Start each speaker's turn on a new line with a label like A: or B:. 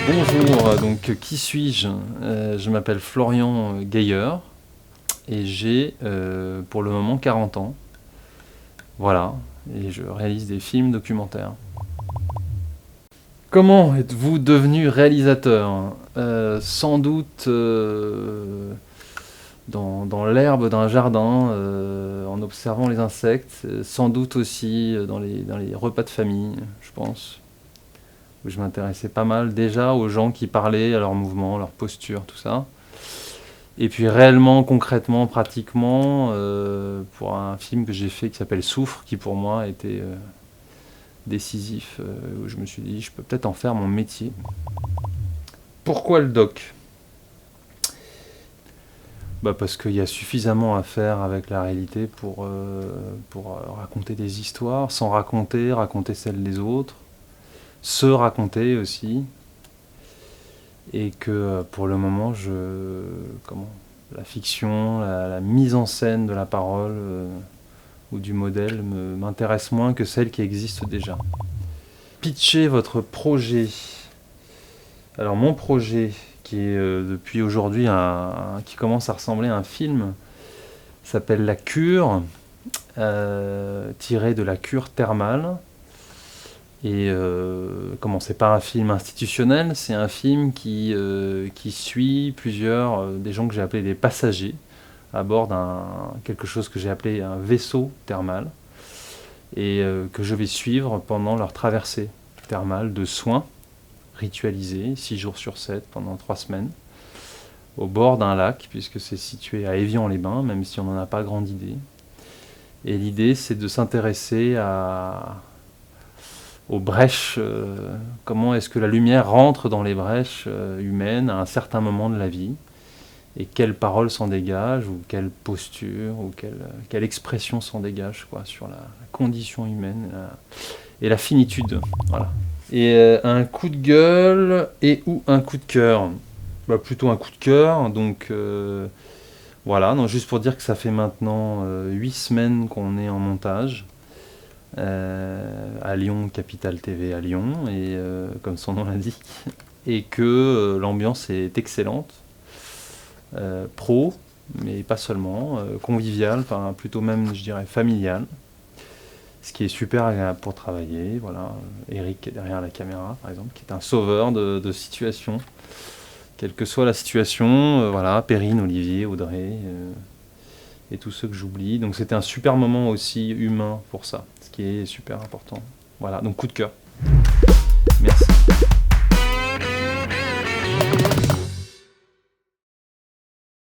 A: Bonjour, donc qui suis-je? Je m'appelle Florian Gailleur et j'ai pour le moment 40 ans. Voilà, et je réalise des films documentaires. Comment êtes-vous devenu réalisateur? Sans doute dans l'herbe d'un jardin, en observant les insectes, sans doute aussi dans les repas de famille, je pense, où je m'intéressais pas mal déjà aux gens qui parlaient, à leurs mouvements, leur posture, tout ça. Et puis réellement, concrètement, pratiquement, pour un film que j'ai fait qui s'appelle Souffre, qui pour moi était décisif, où je me suis dit, je peux peut-être en faire mon métier. Pourquoi le doc? Parce qu'il y a suffisamment à faire avec la réalité pour raconter des histoires, sans raconter celles des autres, se raconter aussi, et que pour le moment, la fiction, la mise en scène de la parole ou du modèle m'intéresse moins que celle qui existe déjà. Pitcher votre projet. Alors mon projet, qui est depuis aujourd'hui qui commence à ressembler à un film, s'appelle La Cure, tiré de la cure thermale. Et c'est pas un film institutionnel, c'est un film qui suit des gens que j'ai appelés des passagers à bord quelque chose que j'ai appelé un vaisseau thermal et que je vais suivre pendant leur traversée thermale de soins ritualisés, 6 jours sur 7 pendant 3 semaines, au bord d'un lac, puisque c'est situé à Évian-les-Bains, même si on n'en a pas grande idée. Et l'idée, c'est de s'intéresser aux brèches, comment est-ce que la lumière rentre dans les brèches humaines à un certain moment de la vie, et quelle parole s'en dégage, ou quelle posture, ou quelle expression s'en dégage sur la condition humaine et la finitude. Voilà. Et un coup de gueule ou un coup de cœur? Plutôt un coup de cœur, donc voilà, non, juste pour dire que ça fait maintenant 8 semaines qu'on est en montage. À Lyon, Capital TV à Lyon, et comme son nom l'indique, et que l'ambiance est excellente, pro, mais pas seulement, conviviale, enfin plutôt même, je dirais, familiale, ce qui est super agréable pour travailler. Voilà, Eric est derrière la caméra, par exemple, qui est un sauveur de situation, quelle que soit la situation. Voilà, Perrine, Olivier, Audrey, et tous ceux que j'oublie. Donc c'était un super moment aussi humain pour ça, ce qui est super important. Voilà, donc coup de cœur. Merci.